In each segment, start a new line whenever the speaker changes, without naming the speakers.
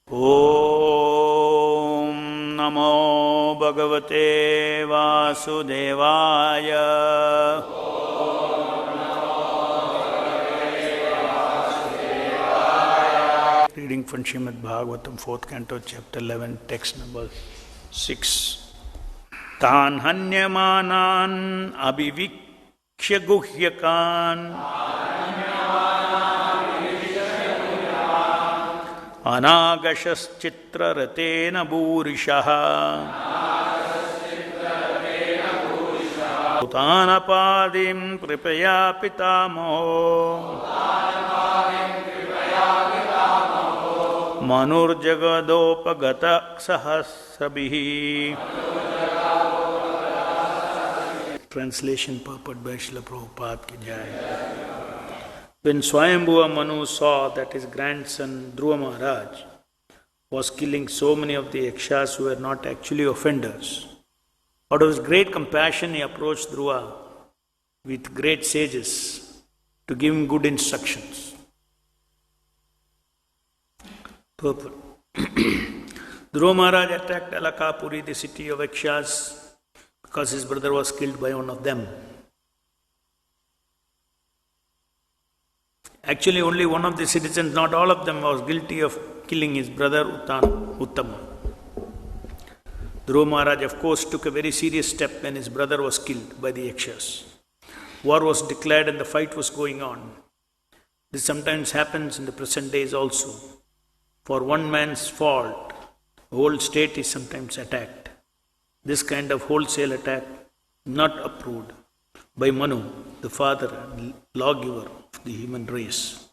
Om Namo Bhagavate Vasudevaya. Reading from Srimad Bhagavatam, 4th Canto, Chapter 11, text number 6. Tan hanyamanan abhivikshya guhyakan anagashaschitra ratena bhurishaha Uttānapadim kripaya pitamo manurjagadopagata sahasrabhihi. Translation purport by Srila Prabhupada ki Jai. When Swayambhuva Manu saw that his grandson Dhruva Mahārāja was killing so many of the yakshas who were not actually offenders, out of his great compassion he approached Dhruva with great sages to give him good instructions. Purport. Dhruva Mahārāja attacked Alakapuri, the city of yakshas, because his brother was killed by one of them. Actually, only one of the citizens, not all of them, was guilty of killing his brother Uttama. Dhruva Mahārāja, of course, took a very serious step when his brother was killed by the yakshas. War was declared and the fight was going on. This sometimes happens in the present days also. For one man's fault, the whole state is sometimes attacked. This kind of wholesale attack not approved by Manu, the father and lawgiver of the human race.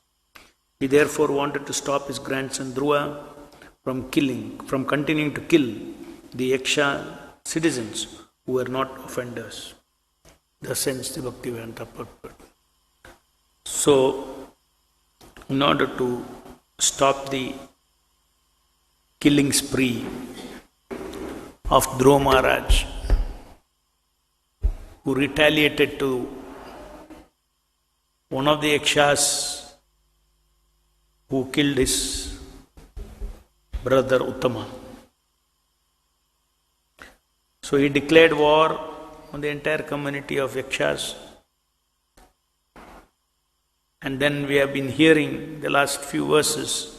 He therefore wanted to stop his grandson Dhruva from continuing to kill the Yaksha citizens who were not offenders. Thus ends the Bhaktivedanta purport. So, in order to stop the killing spree of Dhruva Mahārāja, who retaliated to one of the yakshas who killed his brother Uttama. So he declared war on the entire community of yakshas. And then we have been hearing the last few verses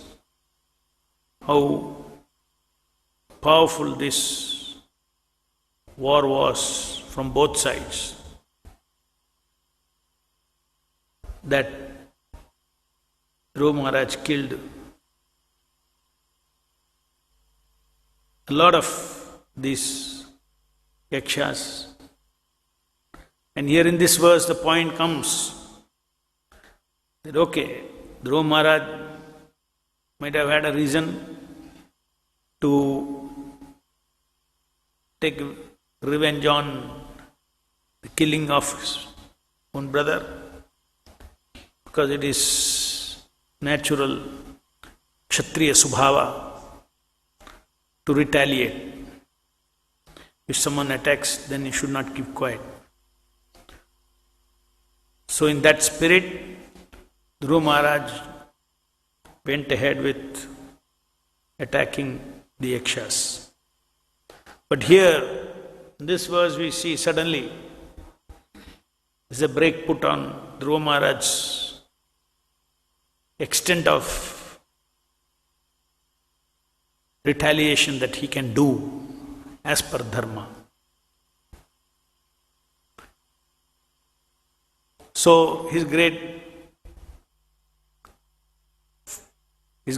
how powerful this war was from both sides. That Dhruva Mahārāja killed a lot of these yakshas. And here in this verse the point comes that okay, Dhruva Mahārāja might have had a reason to take revenge on the killing of his own brother, because it is natural Kshatriya Subhava to retaliate. If someone attacks, then you should not keep quiet. So in that spirit, Dhruva Mahārāja went ahead with attacking the yakshas. But here, in this verse we see suddenly there's a break put on Dhruva Mahārāja's extent of retaliation that he can do as per dharma. So his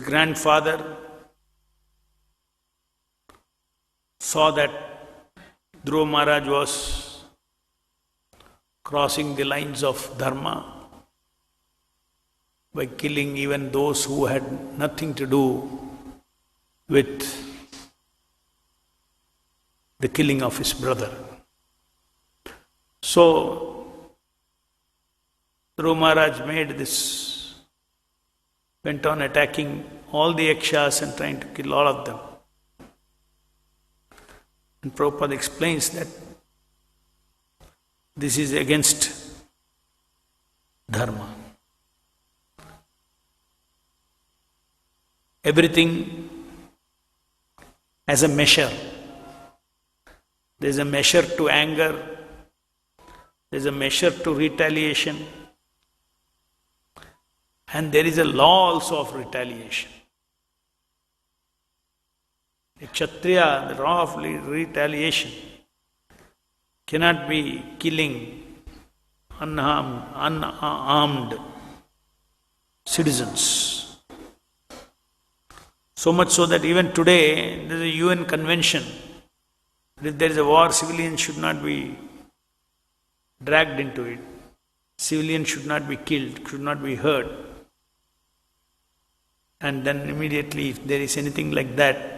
grandfather saw that Dhruva Mahārāja was crossing the lines of dharma by killing even those who had nothing to do with the killing of his brother. So, Dhruva Mahārāja went on attacking all the yakshas and trying to kill all of them. And Prabhupada explains that this is against dharma. Everything as a measure. There is a measure to anger, there is a measure to retaliation, and there is a law also of retaliation. A Kshatriya, the law of retaliation, cannot be killing unarmed citizens. So much so that even today there is a UN convention that if there is a war, civilians should not be dragged into it. Civilians should not be killed, should not be hurt. And then immediately, if there is anything like that,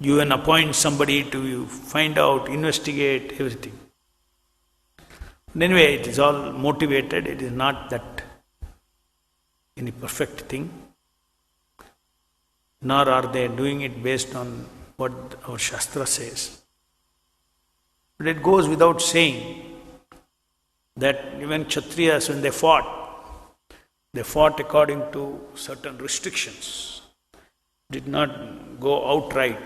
UN appoints somebody to find out, investigate everything. But anyway, it is all motivated, it is not that any perfect thing, nor are they doing it based on what our Shastra says. But it goes without saying that even Kshatriyas, when they fought according to certain restrictions, did not go outright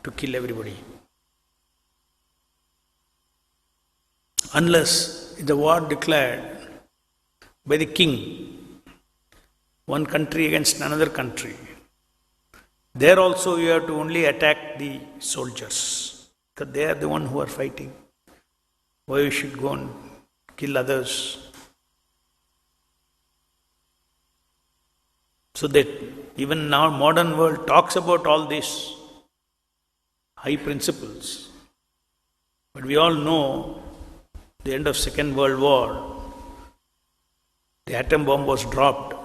to kill everybody. Unless the war declared by the king, one country against another country, there also you have to only attack the soldiers, because they are the ones who are fighting. Why you should go and kill others? So that even now modern world talks about all these high principles. But we all know the end of Second World War, the atom bomb was dropped,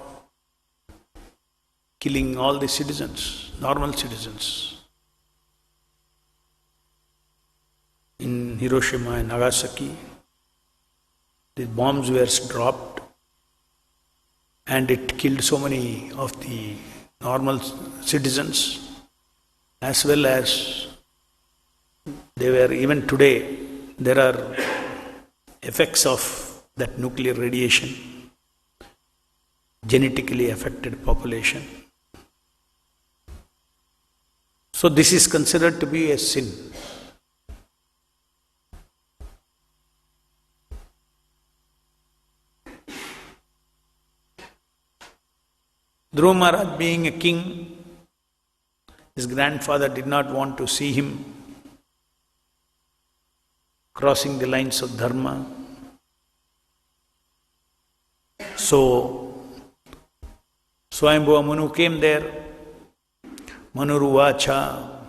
killing all the citizens, normal citizens. In Hiroshima and Nagasaki, the bombs were dropped and it killed so many of the normal citizens, as well as they were, even today, there are effects of that nuclear radiation, genetically affected population. So this is considered to be a sin. Dhruva Mahārāja, being a king, his grandfather did not want to see him crossing the lines of dharma. So, Swayambhuva Manu came there. Manuruvacha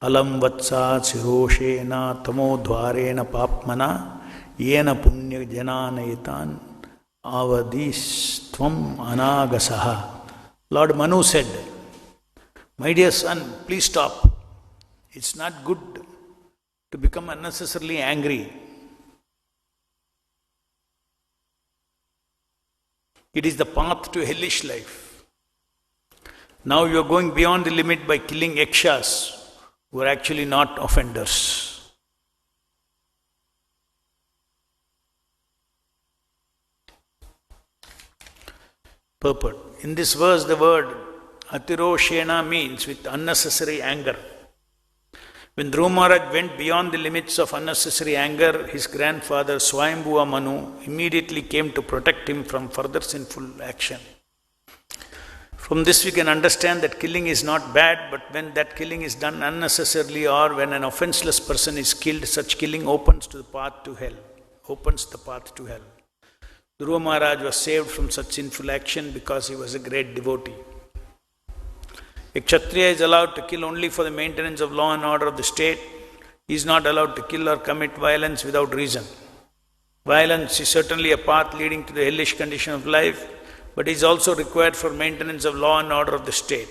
alam vatsa siroshena tamodhvarena papmana yena punya jananayitan avadistvam anagasaha. Lord Manu said, my dear son, please stop. It's not good to become unnecessarily angry. It is the path to hellish life. Now you are going beyond the limit by killing yakshas who are actually not offenders. Purport. In this verse, the word Atiroshena means with unnecessary anger. When Dhruva Mahārāja went beyond the limits of unnecessary anger, his grandfather Swayambhuva Manu immediately came to protect him from further sinful action. From this we can understand that killing is not bad, but when that killing is done unnecessarily or when an offenseless person is killed, such killing opens the path to hell. Dhruva Mahārāja was saved from such sinful action because he was a great devotee. A Kshatriya is allowed to kill only for the maintenance of law and order of the state. He is not allowed to kill or commit violence without reason. Violence is certainly a path leading to the hellish condition of life, but is also required for maintenance of law and order of the state.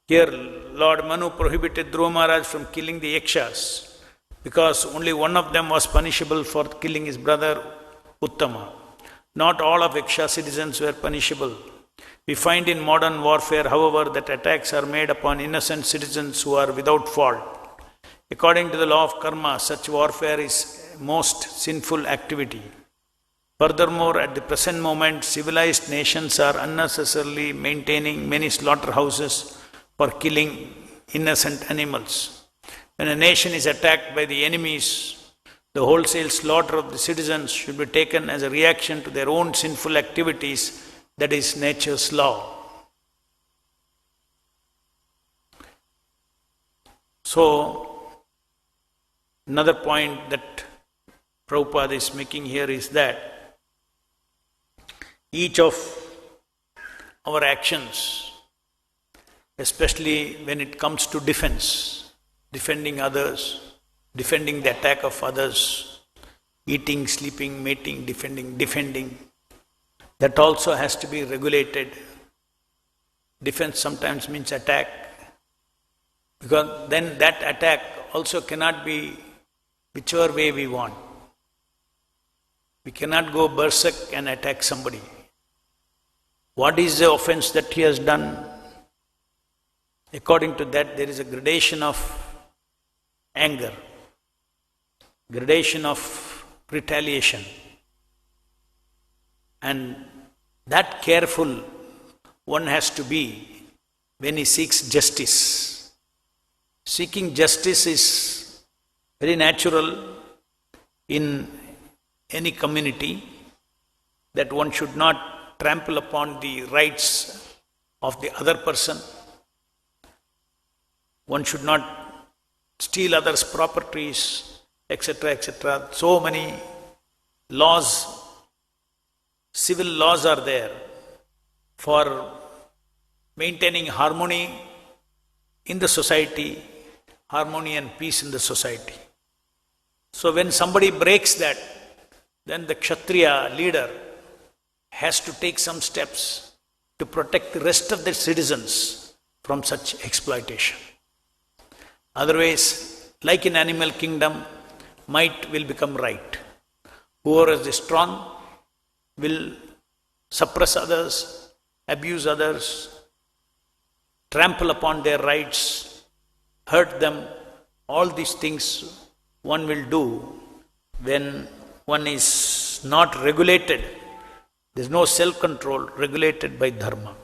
Here, Lord Manu prohibited Dhruva Mahārāja from killing the yakshas because only one of them was punishable for killing his brother Uttama. Not all of yaksha citizens were punishable. We find in modern warfare, however, that attacks are made upon innocent citizens who are without fault. According to the law of karma, such warfare is most sinful activity. Furthermore, at the present moment, civilized nations are unnecessarily maintaining many slaughterhouses for killing innocent animals. When a nation is attacked by the enemies, the wholesale slaughter of the citizens should be taken as a reaction to their own sinful activities, that is nature's law. So, another point that Prabhupada is making here is that each of our actions, especially when it comes to defense, defending others, defending the attack of others, eating, sleeping, mating, defending, that also has to be regulated. Defense sometimes means attack, because then that attack also cannot be whichever way we want. We cannot go berserk and attack somebody. What is the offense that he has done? According to that, there is a gradation of anger, gradation of retaliation. And that careful one has to be when he seeks justice. Seeking justice is very natural in any community, that one should not trample upon the rights of the other person. One should not steal others' properties, etc., etc. So many laws, civil laws are there for maintaining harmony in the society, harmony and peace in the society. So when somebody breaks that, then the Kshatriya leader has to take some steps to protect the rest of the citizens from such exploitation. Otherwise, like in animal kingdom, might will become right. Whoever is strong will suppress others, abuse others, trample upon their rights, hurt them. All these things one will do when one is not regulated. There is no self-control regulated by dharma.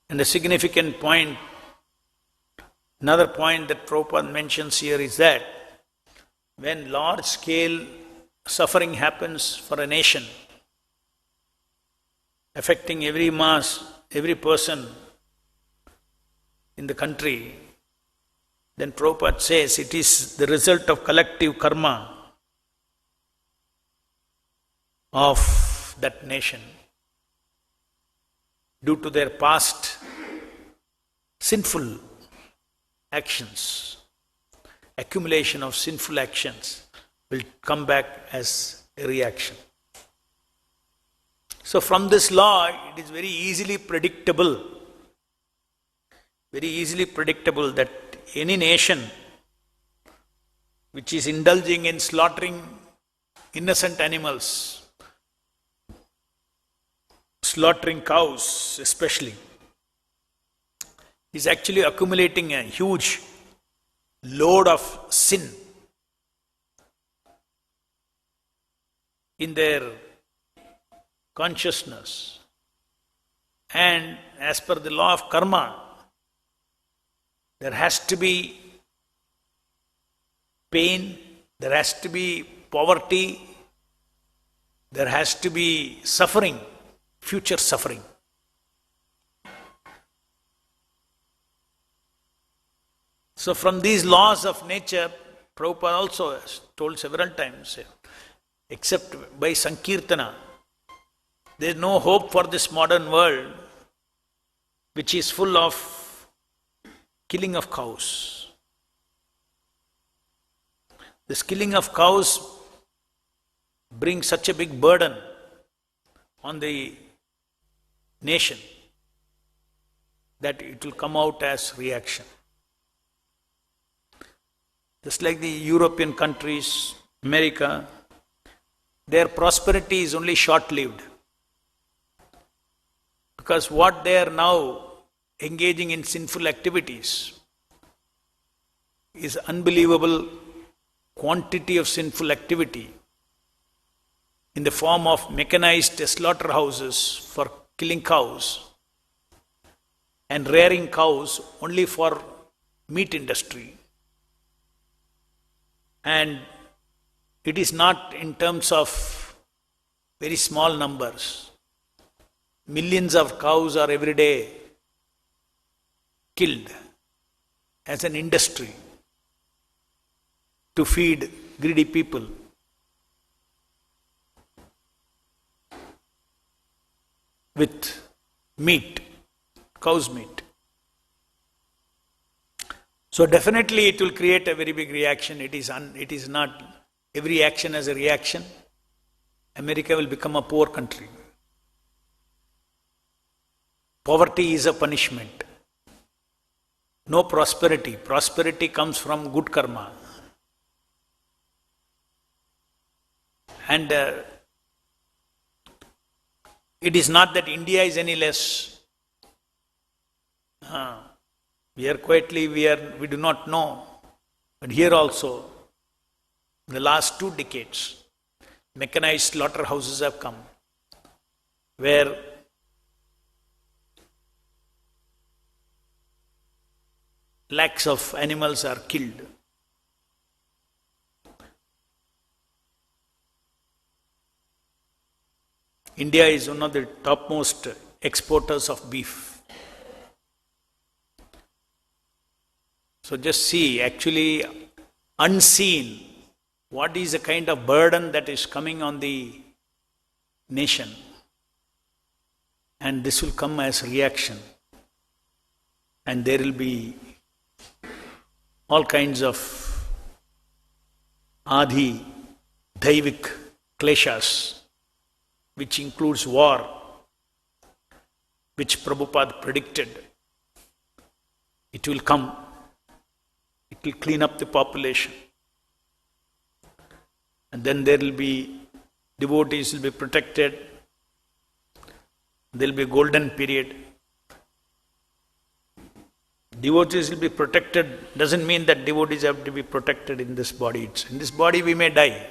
And a significant point, another point that Prabhupada mentions here is that when large-scale suffering happens for a nation, affecting every mass, every person in the country, then Prabhupada says it is the result of collective karma of that nation due to their past sinful actions. Accumulation of sinful actions will come back as a reaction. So from this law, it is very easily predictable that any nation which is indulging in slaughtering innocent animals, slaughtering cows especially, is actually accumulating a huge load of sin in their consciousness. And as per the law of karma, there has to be pain, there has to be poverty, there has to be suffering, future suffering. So from these laws of nature, Prabhupada also has told several times, except by Sankirtana, there is no hope for this modern world which is full of killing of cows. This killing of cows brings such a big burden on the nation that it will come out as reaction. Just like the European countries, America, their prosperity is only short-lived. Because what they are now engaging in sinful activities is unbelievable quantity of sinful activity in the form of mechanized slaughterhouses for killing cows and rearing cows only for meat industry. And it is not in terms of very small numbers. Millions of cows are every day killed as an industry to feed greedy people. With meat, cow's meat. So definitely it will create a very big reaction. It is not, every action has a reaction. America will become a poor country. Poverty is a punishment. No prosperity. Prosperity comes from good karma. And it is not that India is any less. We are quietly, we do not know. But here also, in the last 2 decades, mechanized slaughterhouses have come, where lakhs of animals are killed. India is one of the topmost exporters of beef. So just see, actually unseen, what is the kind of burden that is coming on the nation. And this will come as reaction. And there will be all kinds of Adi, Daivik, kleshas, which includes war, which Prabhupada predicted. It will come. It will clean up the population. And then there will be, devotees will be protected. There will be a golden period. Devotees will be protected doesn't mean that devotees have to be protected in this body. In this body we may die.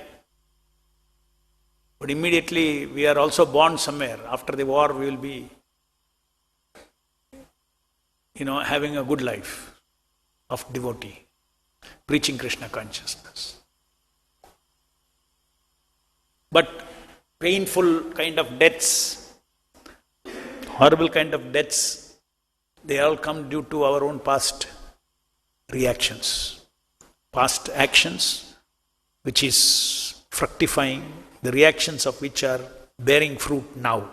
But immediately we are also born somewhere. After the war we will be, having a good life of devotee, preaching Krishna consciousness. But painful kind of deaths, horrible kind of deaths, they all come due to our own past reactions, past actions, which is fructifying, the reactions of which are bearing fruit now.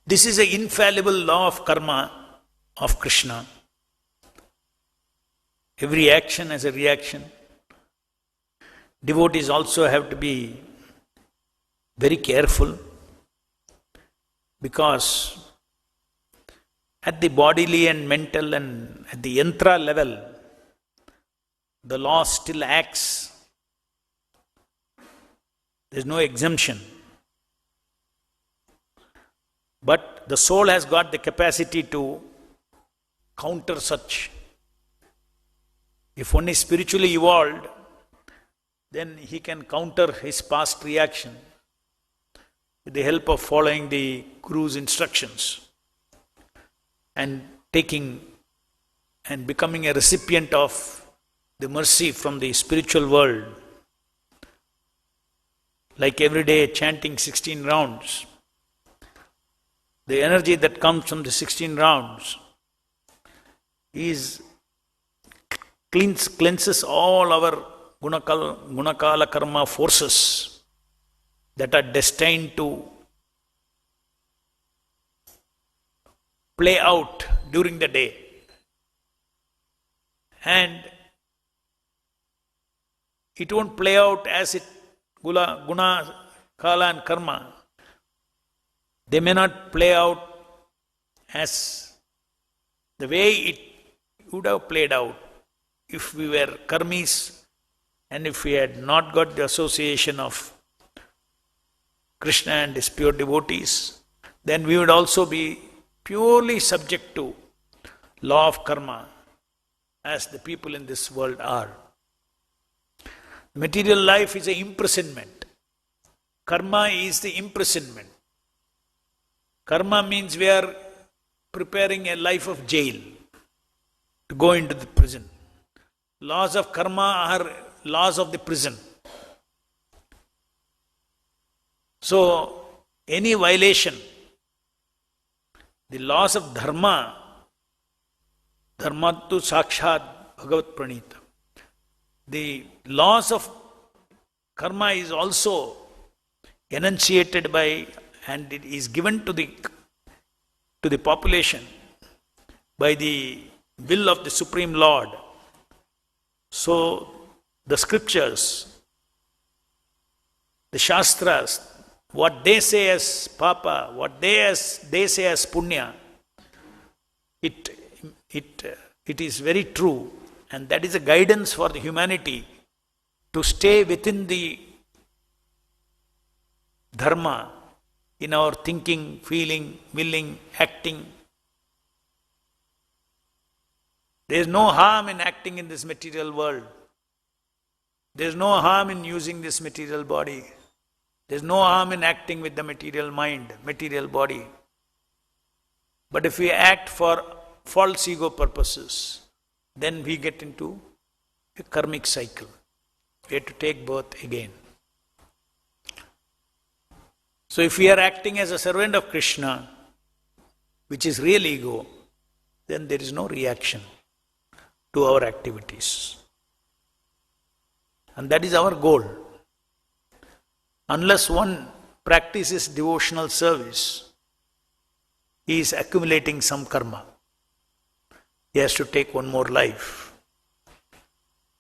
This is an infallible law of karma of Krishna. Every action has a reaction. Devotees also have to be very careful, because at the bodily and mental and at the yantra level, the law still acts. There is no exemption. But the soul has got the capacity to counter such. If one is spiritually evolved, then he can counter his past reaction with the help of following the Guru's instructions and taking and becoming a recipient of the mercy from the spiritual world. Like every day chanting 16 rounds. The energy that comes from the 16 rounds cleanses all our gunakala karma forces that are destined to play out during the day. And it won't play out as it guna, kala and karma. They may not play out as the way it would have played out if we were karmis and if we had not got the association of Krishna and his pure devotees. Then we would also be purely subject to law of karma as the people in this world are. Material life is an imprisonment. Karma is the imprisonment. Karma means we are preparing a life of jail to go into the prison. Laws of karma are laws of the prison. So, any violation, the laws of dharma, dharma tu sakshat bhagavat pranita. The laws of karma is also enunciated by, and it is given to the population by the will of the Supreme Lord. So, the scriptures, the shastras, what they say as papa, what they say as punya, it is very true, and that is a guidance for the humanity to stay within the dharma in our thinking, feeling, willing, acting. There is no harm in acting in this material world. There is no harm in using this material body. There is no harm in acting with the material mind, material body. But if we act for false ego purposes, then we get into a karmic cycle. We have to take birth again. So if we are acting as a servant of Krishna, which is real ego, then there is no reaction to our activities. And that is our goal. Unless one practices devotional service, he is accumulating some karma. He has to take one more life.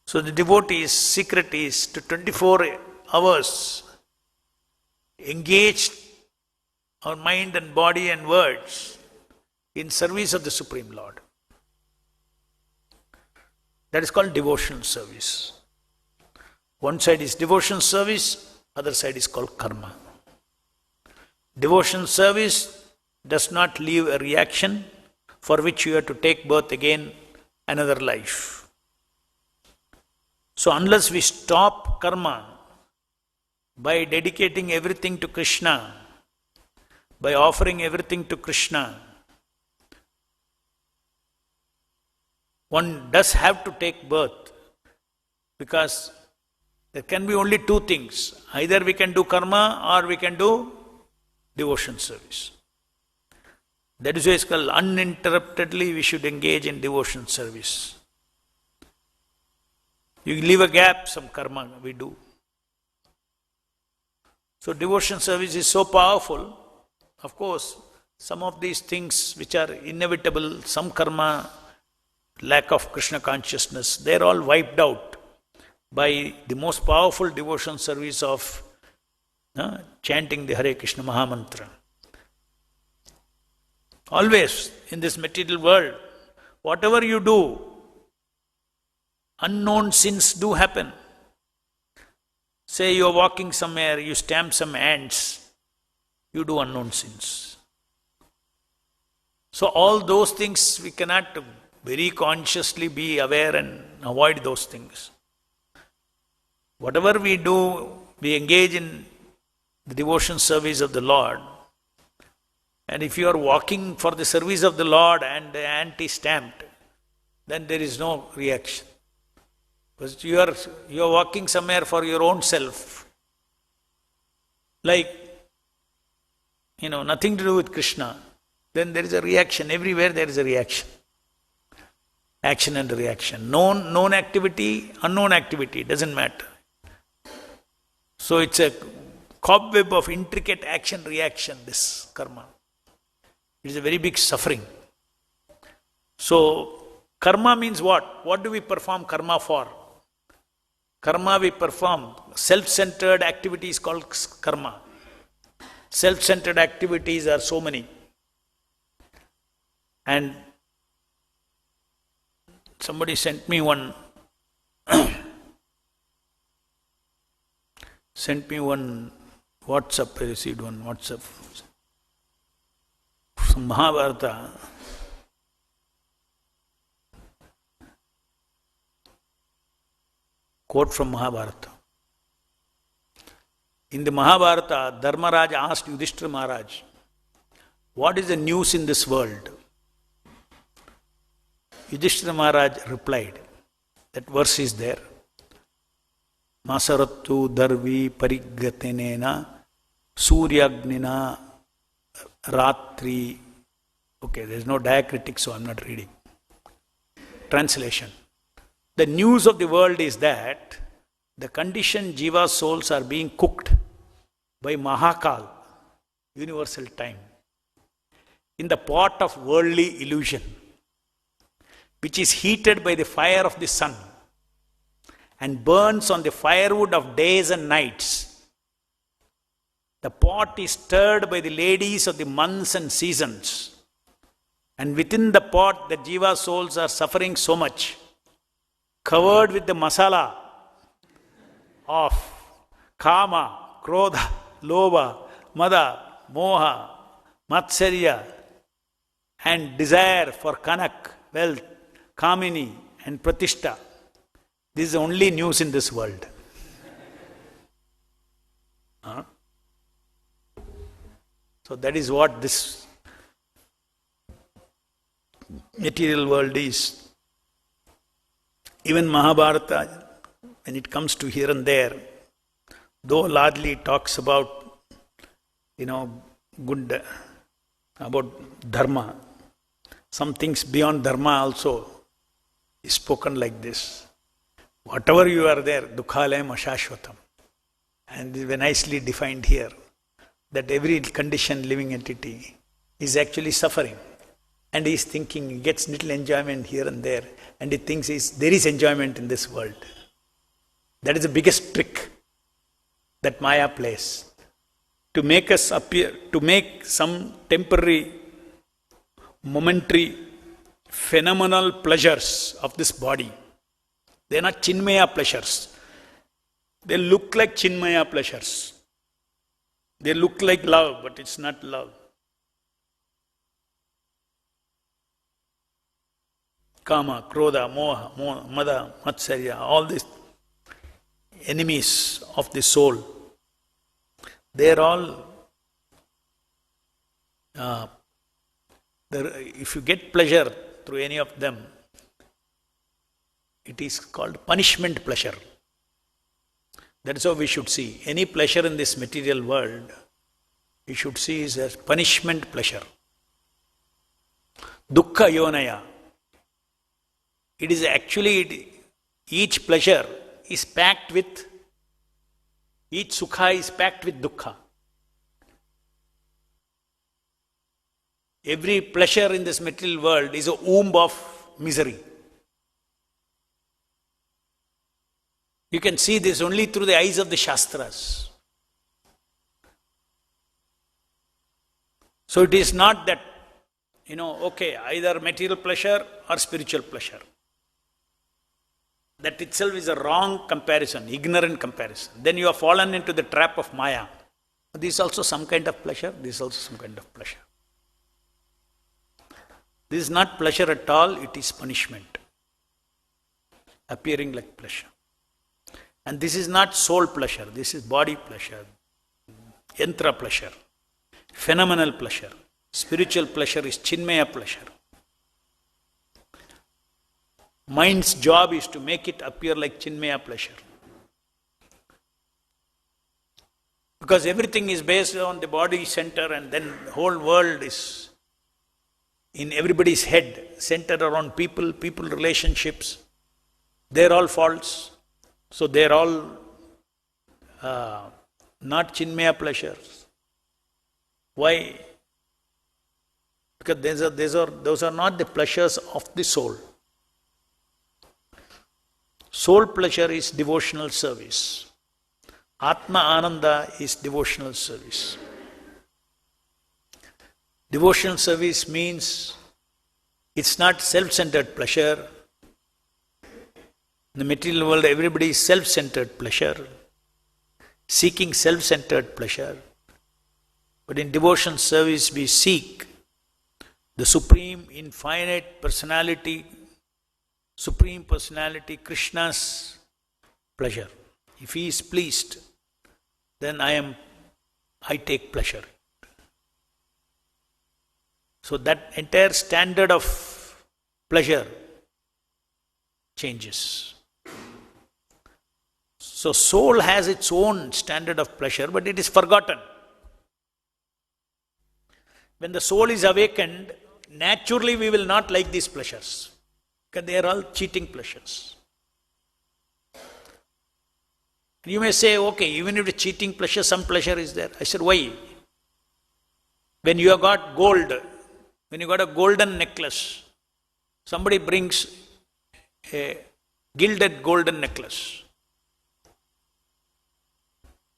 So the devotee's secret is to 24 hours engage our mind and body and words in service of the Supreme Lord. That is called devotional service. One side is devotional service, other side is called karma. Devotional service does not leave a reaction for which you have to take birth again, another life. So unless we stop karma by dedicating everything to Krishna, by offering everything to Krishna, one does have to take birth, because there can be only two things. Either we can do karma or we can do devotion service. That is why it's called uninterruptedly we should engage in devotion service. You leave a gap, some karma we do. So devotion service is so powerful. Of course, some of these things which are inevitable, some karma, lack of Krishna consciousness, they are all wiped out by the most powerful devotion service of chanting the Hare Krishna Mahamantra. Always in this material world, whatever you do, unknown sins do happen. Say you are walking somewhere, you stamp some ants, you do unknown sins. So all those things we cannot very consciously be aware and avoid those things. Whatever we do, we engage in the devotion service of the Lord. And if you are walking for the service of the Lord and the ant is stamped, then there is no reaction. Because you are walking somewhere for your own self. Like, nothing to do with Krishna. Then there is a reaction. Everywhere there is a reaction. Action and reaction. Known activity, unknown activity, doesn't matter. So it's a cobweb of intricate action-reaction, this karma. It is a very big suffering. So, karma means what? What do we perform karma for? Karma we perform. Self-centered activities called karma. Self-centered activities are so many. And somebody sent me one WhatsApp, I received one WhatsApp. from Mahabharata. Quote from Mahabharata. In the Mahabharata, Dharmaraj asked Yudhishthira Maharaj, what is the news in this world? Yudhishthira Maharaj replied, that verse is there. Masarattu dharvi parigatenena suryagnina ratri. Okay, there is no diacritic, so I am not reading. Translation. The news of the world is that the conditioned jiva souls are being cooked by Mahakal, universal time, in the pot of worldly illusion, which is heated by the fire of the sun and burns on the firewood of days and nights. The pot is stirred by the ladies of the months and seasons, and within the pot the jiva souls are suffering so much, covered with the masala of kama, krodha, lobha, mada, moha, matsarya, and desire for kanak, wealth, kamini, and pratishta. This is the only news in this world. So that is what this material world is. Even Mahabharata, when it comes to here and there, though largely it talks about, good, about dharma, some things beyond dharma also is spoken like this. Whatever you are there, dukhalayam ashashvatam. And this is nicely defined here, that every conditioned living entity is actually suffering. And he is thinking, he gets little enjoyment here and there, and he thinks there is enjoyment in this world. That is the biggest trick that Maya plays, to make us appear, to make some temporary, momentary, phenomenal pleasures of this body. They are not Chinmaya pleasures. They look like Chinmaya pleasures. They look like love, but it's not love. Kama, Krodha, Moha, Mada, Matsarya, all these enemies of the soul, they are all, if you get pleasure through any of them, it is called punishment pleasure. That is how we should see. Any pleasure in this material world, we should see is as punishment pleasure. Dukkha yonaya. It is actually, each pleasure is packed with, each sukha is packed with dukkha. Every pleasure in this material world is a womb of misery. You can see this only through the eyes of the Shastras. So it is not that, either material pleasure or spiritual pleasure. That itself is a wrong comparison, ignorant comparison. Then you have fallen into the trap of Maya. This is also some kind of pleasure, this is also some kind of pleasure. This is not pleasure at all, it is punishment, appearing like pleasure. And this is not soul pleasure, this is body pleasure, yantra pleasure, phenomenal pleasure. Spiritual pleasure is Chinmaya pleasure. Mind's job is to make it appear like Chinmaya pleasure. Because everything is based on the body center, and then the whole world is in everybody's head, centered around people relationships. They're all false. So they're all not Chinmaya pleasures. Why? Because those are not the pleasures of the soul. Soul pleasure is devotional service. Atma Ananda is devotional service. Devotional service means it's not self-centered pleasure. In the material world, everybody is self-centered pleasure, seeking self-centered pleasure. But in devotion service, we seek the Supreme Infinite Personality, Supreme Personality, Krishna's pleasure. If he is pleased, then I take pleasure. So that entire standard of pleasure changes. So soul has its own standard of pleasure, but it is forgotten. When the soul is awakened, naturally we will not like these pleasures, because they are all cheating pleasures. You may say, okay, even if it's cheating pleasure, some pleasure is there. I said, why? When you have got gold, when you got a golden necklace, somebody brings a gilded golden necklace,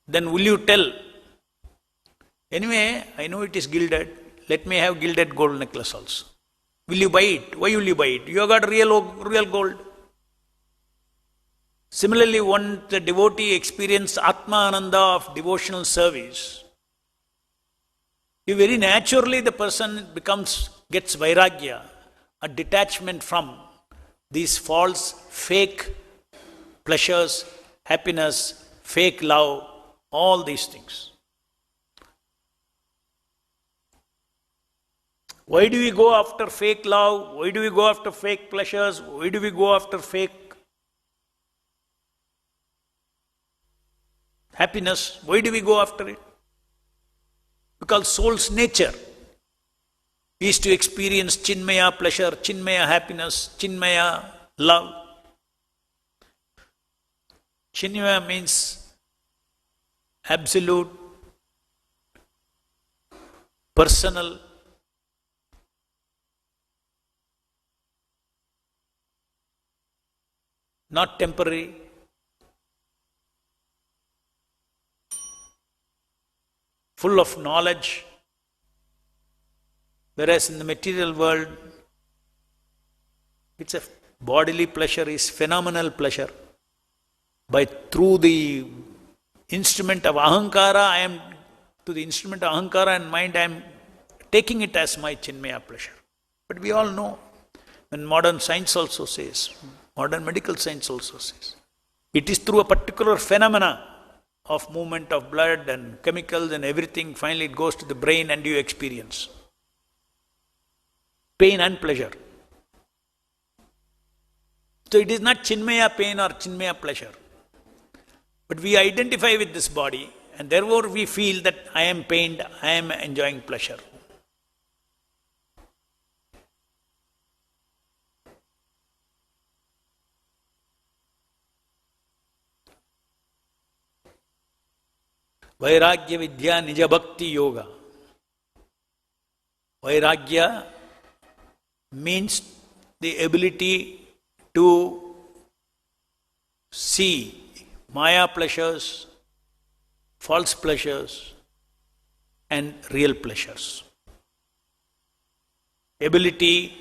then will you tell, anyway, I know it is gilded, let me have gilded gold necklace also. Will you buy it? Why will you buy it? You have got real gold. Similarly, when the devotee experiences Atma Ananda of devotional service, very naturally the person gets vairagya, a detachment from these false, fake pleasures, happiness, fake love, all these things. Why do we go after fake love? Why do we go after fake pleasures? Why do we go after fake happiness? Why do we go after it? Because soul's nature is to experience Chinmaya pleasure, Chinmaya happiness, Chinmaya love. Chinmaya means absolute, personal, not temporary. Full of knowledge. Whereas in the material world, it's a bodily pleasure is phenomenal pleasure. Through the instrument of ahankara, to the instrument of ahankara and mind, I am taking it as my Chinmaya pleasure. But we all know, when modern science also says, modern medical science also says, it is through a particular phenomena of movement of blood and chemicals and everything, finally it goes to the brain and you experience pain and pleasure. So it is not Chinmaya pain or Chinmaya pleasure. But we identify with this body and therefore we feel that I am pained, I am enjoying pleasure. Vairagya Vidya Nija Bhakti Yoga. Vairagya means the ability to see Maya pleasures, false pleasures, and real pleasures. Ability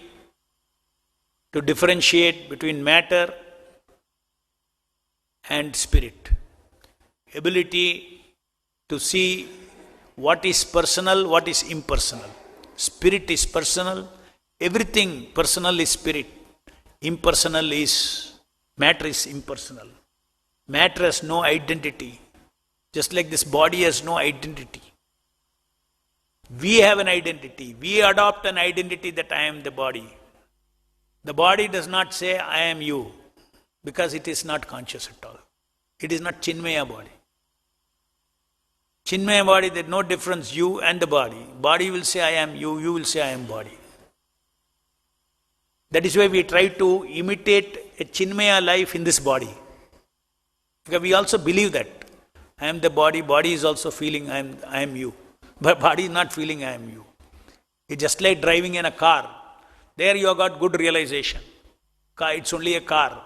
to differentiate between matter and spirit. Ability to see what is personal, what is impersonal. Spirit is personal, everything personal is spirit. Impersonal is, matter is impersonal. Matter has no identity. Just like this body has no identity. We have an identity. We adopt an identity that I am the body. The body does not say I am you, because it is not conscious at all. It is not Chinmaya body. Chinmaya body, there is no difference, you and the body. Body will say I am you, you will say I am body. That is why we try to imitate a Chinmaya life in this body. Because we also believe that I am the body, body is also feeling I am you. But body is not feeling I am you. It's just like driving in a car. There you have got good realization. It's only a car.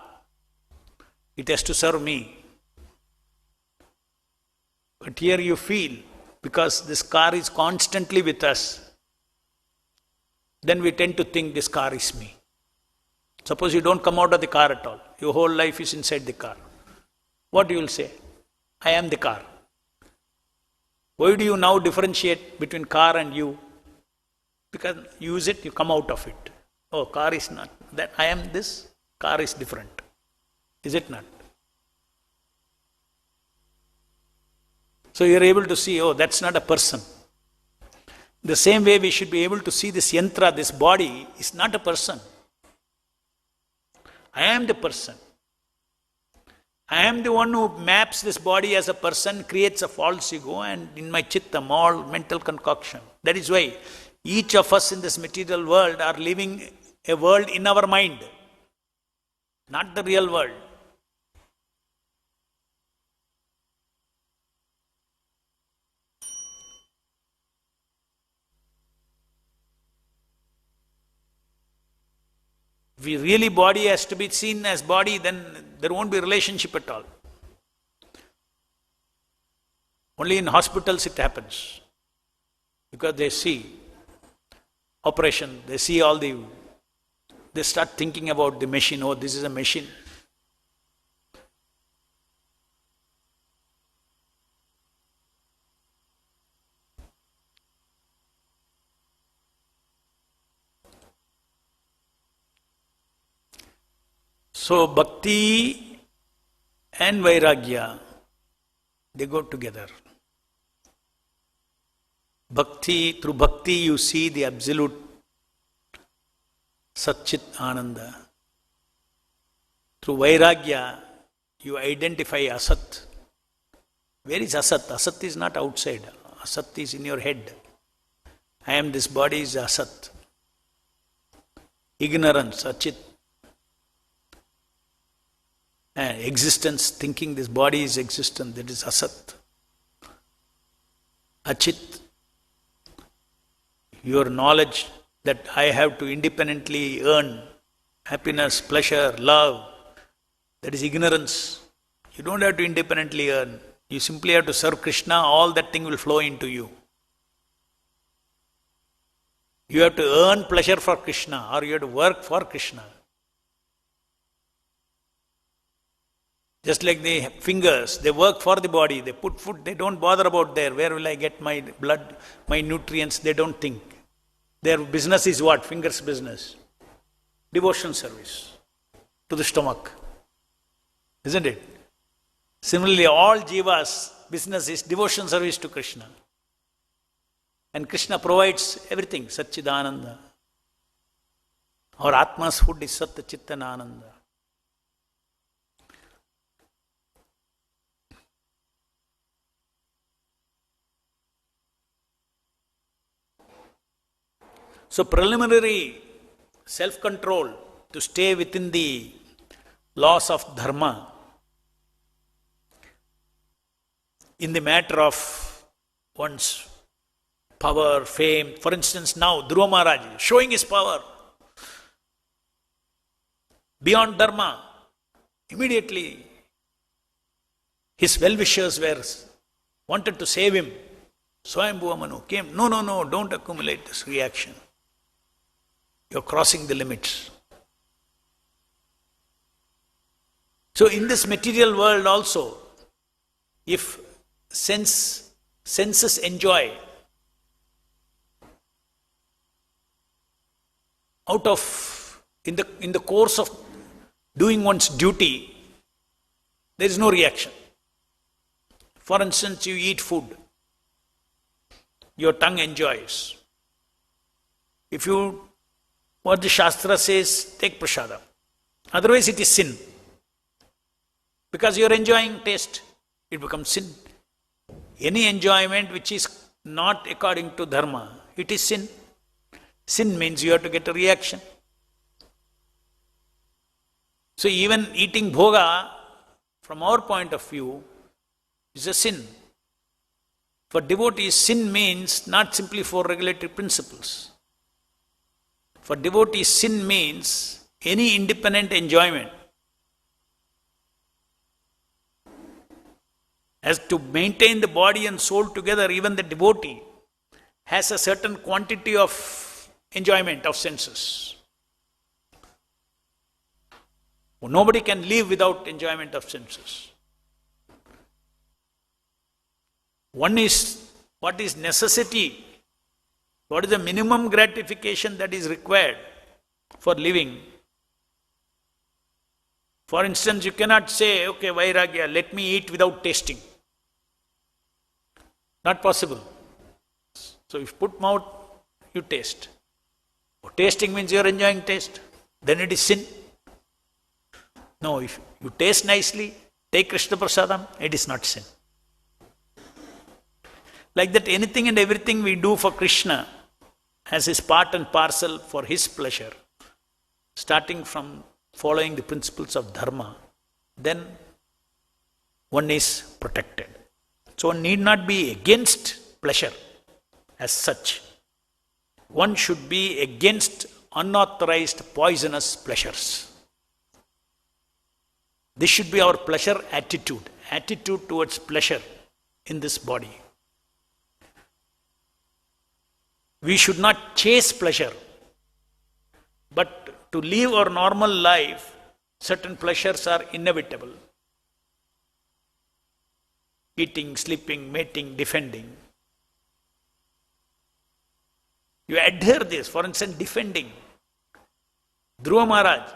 It has to serve me. But here you feel, because this car is constantly with us, then we tend to think this car is me. Suppose you don't come out of the car at all. Your whole life is inside the car. What you will say? I am the car. Why do you now differentiate between car and you? Because you use it, you come out of it. Oh, car is not that. I am this, car is different. Is it not? So you are able to see, oh, that's not a person. The same way we should be able to see this yantra, this body, is not a person. I am the person. I am the one who maps this body as a person, creates a false ego, and in my chittam, all mental concoction. That is why each of us in this material world are living a world in our mind, not the real world. If really body has to be seen as body, then there won't be relationship at all. Only in hospitals it happens. Because they see operation, they see they start thinking about the machine, oh, this is a machine. So, bhakti and vairagya, they go together. Through bhakti you see the absolute Satchit Ananda. Through vairagya you identify Asat. Where is Asat? Asat is not outside. Asat is in your head. I am this body is Asat. Ignorance, Achit. And existence, thinking this body is existent, that is Asat. Achit, your knowledge that I have to independently earn happiness, pleasure, love, that is ignorance. You don't have to independently earn. You simply have to serve Krishna, all that thing will flow into you. You have to earn pleasure for Krishna, or you have to work for Krishna. Just like the fingers, they work for the body, they put food, they don't bother about there. Where will I get my blood, my nutrients? They don't think. Their business is what? Fingers' business. Devotion service to the stomach. Isn't it? Similarly, all jivas' business is devotion service to Krishna. And Krishna provides everything, Satchidananda. Our Atma's food is Satta Chittananda. So preliminary self-control to stay within the laws of dharma in the matter of one's power, fame. For instance, now Dhruva Mahārāja showing his power beyond dharma. Immediately his well-wishers wanted to save him. Swayambhuva Manu came, no, don't accumulate this reaction. You're crossing the limits. So in this material world also, if senses enjoy in the course of doing one's duty, there is no reaction. For instance, you eat food, your tongue enjoys. If you what the Shastra says, take prasadam. Otherwise it is sin. Because you are enjoying taste, it becomes sin. Any enjoyment which is not according to dharma, it is sin. Sin means you have to get a reaction. So even eating bhoga, from our point of view, is a sin. For devotees, sin means not simply four regulatory principles. For devotees, sin means any independent enjoyment. As to maintain the body and soul together, even the devotee has a certain quantity of enjoyment of senses. Nobody can live without enjoyment of senses. One is what is necessity What is the minimum gratification that is required for living? For instance, you cannot say, okay, Vairagya, let me eat without tasting. Not possible. So if you put mouth, you taste. Tasting means you are enjoying taste. Then it is sin. No, if you taste nicely, take Krishna Prasadam, it is not sin. Like that, anything and everything we do for Krishna as his part and parcel for his pleasure, starting from following the principles of dharma, then one is protected. So one need not be against pleasure as such. One should be against unauthorized poisonous pleasures. This should be our pleasure attitude towards pleasure in this body. We should not chase pleasure, but to live our normal life, certain pleasures are inevitable. Eating, sleeping, mating, defending. You adhere this. For instance, defending. Dhruva Mahārāja,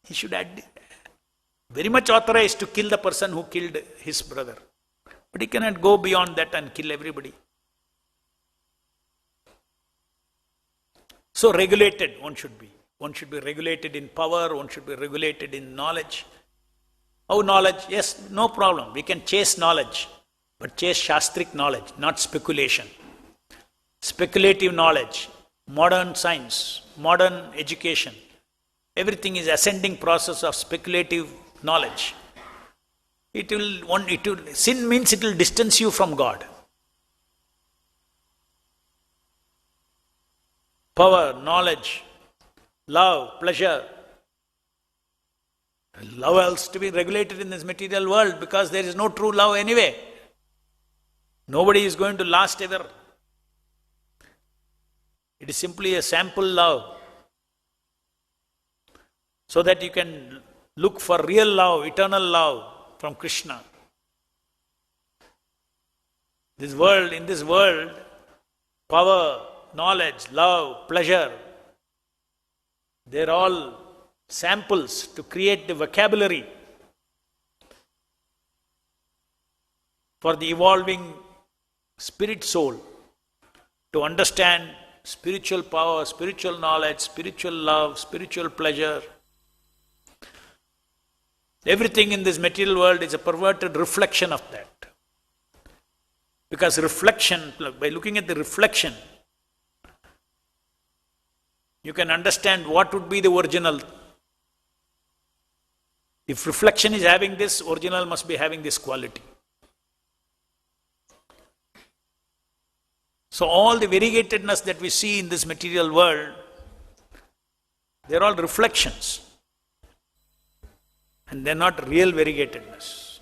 he should very much authorized to kill the person who killed his brother. But he cannot go beyond that and kill everybody. So regulated one should be. One should be regulated in power, one should be regulated in knowledge. How knowledge? Yes, no problem. We can chase knowledge, but chase Shastric knowledge, not speculation. Speculative knowledge, modern science, modern education, everything is ascending process of speculative knowledge. Sin means it will distance you from God. Power, knowledge, love, pleasure. Love has to be regulated in this material world because there is no true love anyway. Nobody is going to last ever. It is simply a sample love. So that you can look for real love, eternal love from Krishna. In this world, power, knowledge, love, pleasure, they're all samples to create the vocabulary for the evolving spirit soul to understand spiritual power, spiritual knowledge, spiritual love, spiritual pleasure. Everything in this material world is a perverted reflection of that. Because reflection, by looking at the reflection, you can understand what would be the original. If reflection is having this, original must be having this quality. So all the variegatedness that we see in this material world, they're all reflections. And they're not real variegatedness.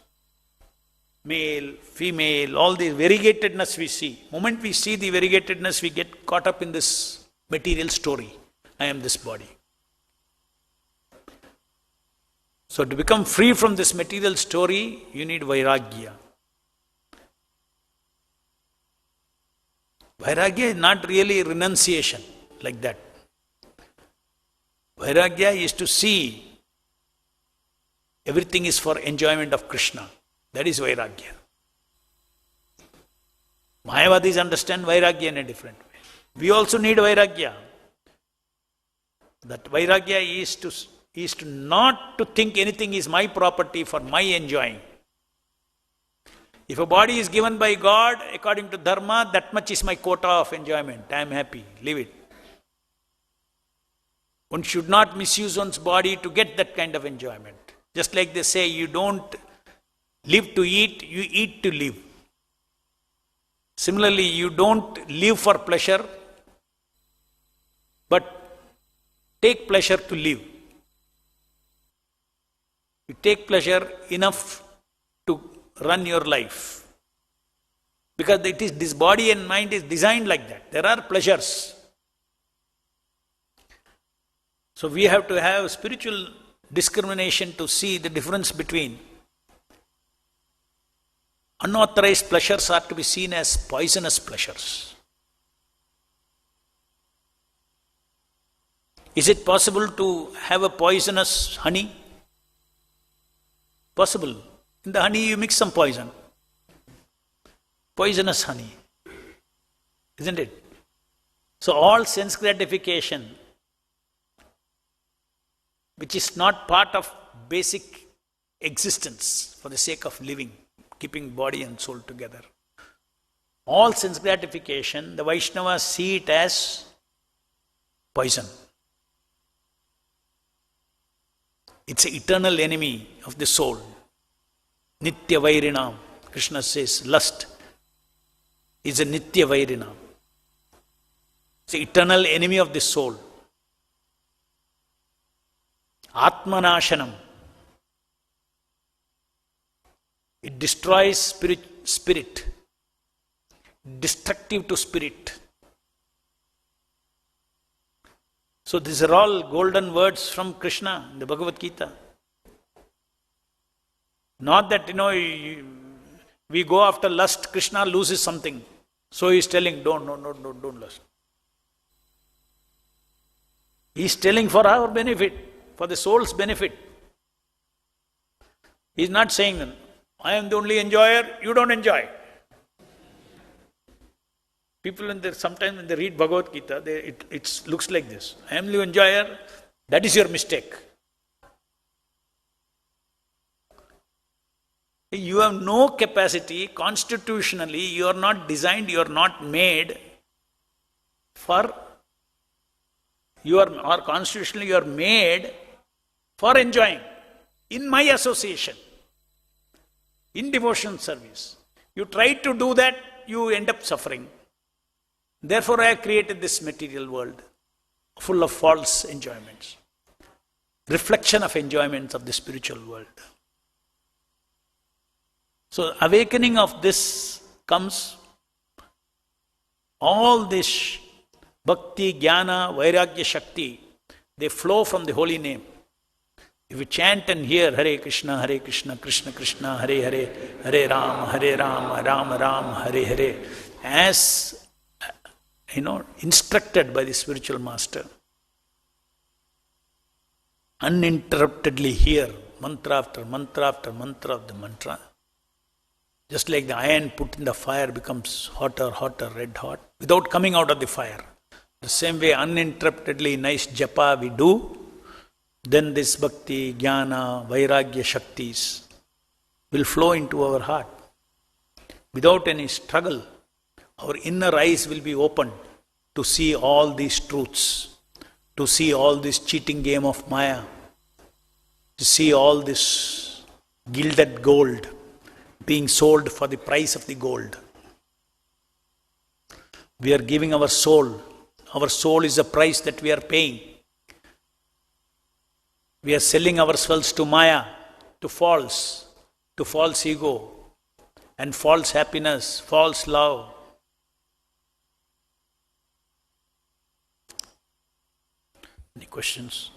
Male, female, all the variegatedness we see. Moment we see the variegatedness, we get caught up in this material story. I am this body. So to become free from this material story, you need Vairagya. Vairagya is not really renunciation like that. Vairagya is to see everything is for enjoyment of Krishna. That is Vairagya. Mayavadis understand Vairagya in a different way. We also need Vairagya. That Vairagya is to not to think anything is my property for my enjoying. If a body is given by God according to dharma, that much is my quota of enjoyment. I am happy. Leave it. One should not misuse one's body to get that kind of enjoyment. Just like they say, you don't live to eat, you eat to live. Similarly, you don't live for pleasure, but take pleasure to live. You take pleasure enough to run your life. Because this body and mind is designed like that. There are pleasures. So we have to have spiritual discrimination to see the difference between unauthorized pleasures are to be seen as poisonous pleasures. Is it possible to have a poisonous honey? Possible. In the honey you mix some poison. Poisonous honey. Isn't it? So all sense gratification, which is not part of basic existence for the sake of living, keeping body and soul together. All sense gratification, the Vaishnavas see it as poison. It's an eternal enemy of the soul. Nitya Vairinam. Krishna says lust is a Nitya Vairinam. It's an eternal enemy of the soul. Atmanashanam. It destroys spirit. Destructive to spirit. So these are all golden words from Krishna in the Bhagavad Gita. Not that, we go after lust, Krishna loses something. So he is telling, don't lust. He is telling for our benefit, for the soul's benefit. He is not saying, I am the only enjoyer, you don't enjoy. People, sometimes when they read Bhagavad Gita, it looks like this. I am the enjoyer, that is your mistake. You have no capacity, constitutionally, you are not designed, you are not made for, or constitutionally you are made for enjoying. In my association, in devotion service, you try to do that, you end up suffering. Therefore, I have created this material world full of false enjoyments, reflection of enjoyments of the spiritual world. So, awakening of this comes, all this bhakti, jnana, vairagya, shakti, they flow from the holy name. If you chant and hear Hare Krishna, Krishna Krishna, Hare Hare, Hare Rama, Rama Rama, Hare Hare, as instructed by the spiritual master. Uninterruptedly hear mantra after mantra after mantra of the mantra. Just like the iron put in the fire becomes hotter, red hot, without coming out of the fire. The same way, uninterruptedly nice japa we do, then this bhakti, jnana, vairagya shaktis will flow into our heart. Without any struggle, our inner eyes will be opened to see all these truths, to see all this cheating game of Maya, to see all this gilded gold being sold for the price of the gold. We are giving our soul. Our soul is the price that we are paying. We are selling ourselves to Maya, to false ego, and false happiness, false love. Any questions?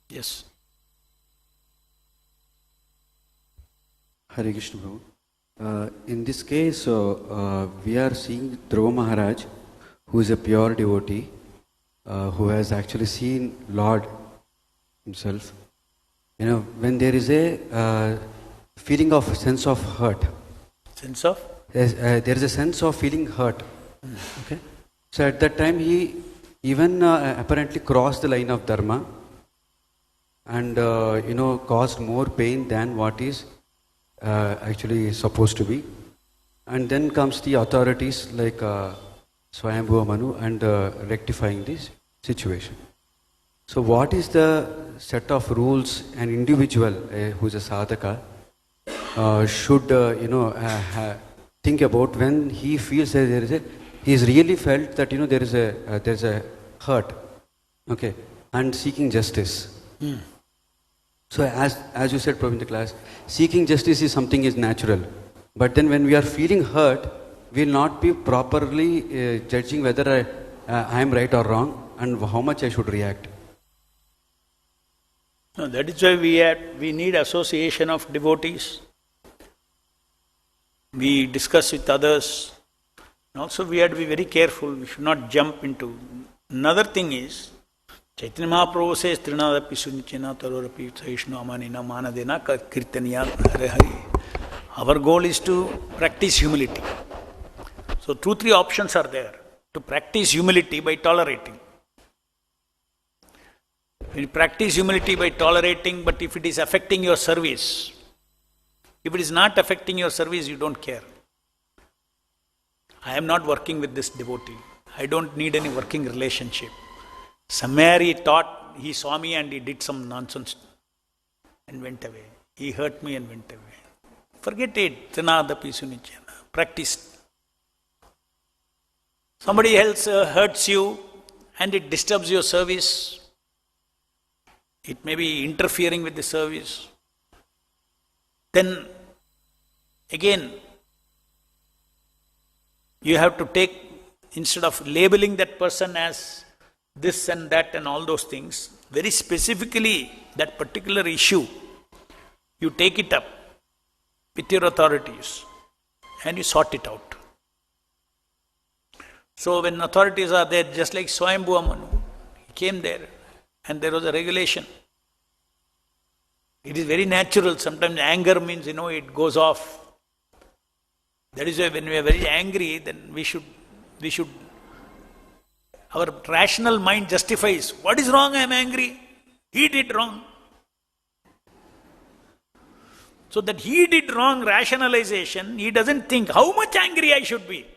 Yes.
Hare Krishna Prabhu. In this case, we are seeing Dhruva Mahārāja, who is a pure devotee, who has actually seen Lord himself. When there is a feeling of sense of hurt.
Sense of?
There is a sense of feeling hurt. Okay. So at that time he even apparently crossed the line of dharma and caused more pain than what is actually supposed to be. And then comes the authorities like Swayambhuva Manu and rectifying this situation. So what is the set of rules an individual who is a sadhaka should think about when he feels that he's really felt that there's a hurt, okay, and seeking justice. So as you said, Prabhu, in the class, seeking justice is something is natural. But then when we are feeling hurt, we will not be properly judging whether I am right or wrong and how much I should react.
No, that is why we need association of devotees. We discuss with others. Also we have to be very careful, we should not jump into. Another thing is, Chaitanya Mahaprabhu says, Trinadapi Sunichena Tarorapi Saishnu Amanina Manadena Kirtaniya Hare Hare. Our goal is to practice humility. So 2-3 options are there. To practice humility by tolerating. You practice humility by tolerating, but if it is affecting your service, if it is not affecting your service, you don't care. I am not working with this devotee. I don't need any working relationship. Somewhere he thought, he saw me and he did some nonsense and went away. He hurt me and went away. Forget it. Trinadapi Sunichena. Practice. Somebody else hurts you and it disturbs your service. It may be interfering with the service. Then again, you have to take, instead of labeling that person as this and that and all those things, very specifically that particular issue, you take it up with your authorities and you sort it out. So when authorities are there, just like Swayambhuva Manu, he came there and there was a regulation. It is very natural. Sometimes anger means, it goes off. That is why when we are very angry, then we should, our rational mind justifies, what is wrong, I am angry. He did wrong. So that he did wrong rationalization, he doesn't think how much angry I should be.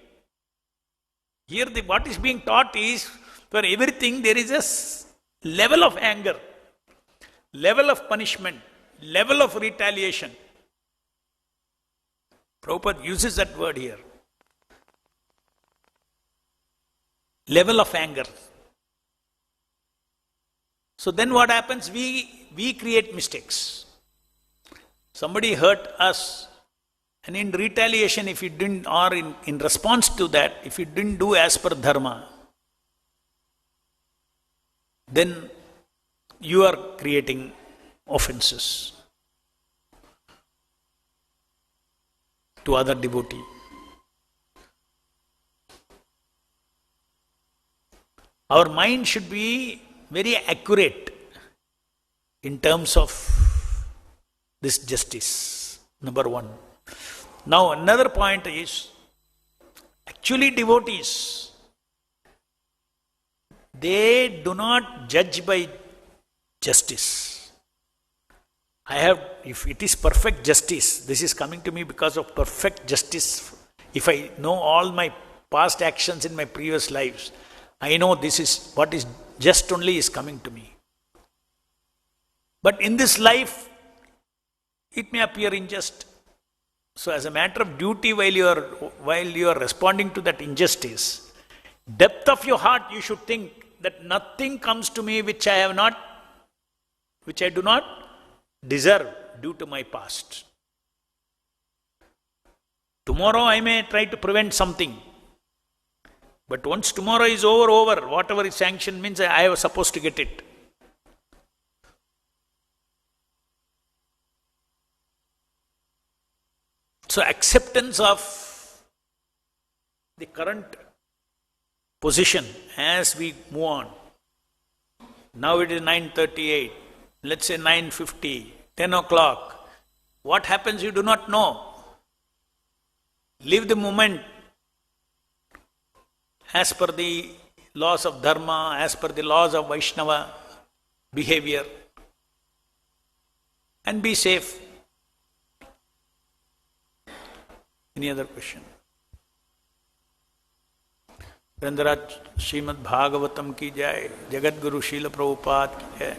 Here what is being taught is, for everything there is a level of anger, level of punishment, level of retaliation. Prabhupada uses that word here. Level of anger. So then what happens? We create mistakes. Somebody hurt us, and in retaliation, if you didn't, or in response to that, if you didn't do as per dharma, then you are creating offenses to other devotee. Our mind should be very accurate in terms of this justice, number one. Now another point is, actually devotees, they do not judge by justice. If it is perfect justice, this is coming to me because of perfect justice. If I know all my past actions in my previous lives, I know this is what is just only is coming to me. But in this life, it may appear unjust. So as a matter of duty, while you are responding to that injustice, depth of your heart, you should think that nothing comes to me which I do not deserve due to my past. Tomorrow I may try to prevent something. But once tomorrow is over, whatever is sanctioned means I was supposed to get it. So acceptance of the current position as we move on. Now it is 9:38, let's say 9:50, 10 o'clock. What happens you do not know. Live the moment as per the laws of dharma, as per the laws of Vaishnava behavior, and be safe. Any other question? Srimad Bhagavatam ki jai, Jagat Guru Srila Prabhupada ki jai.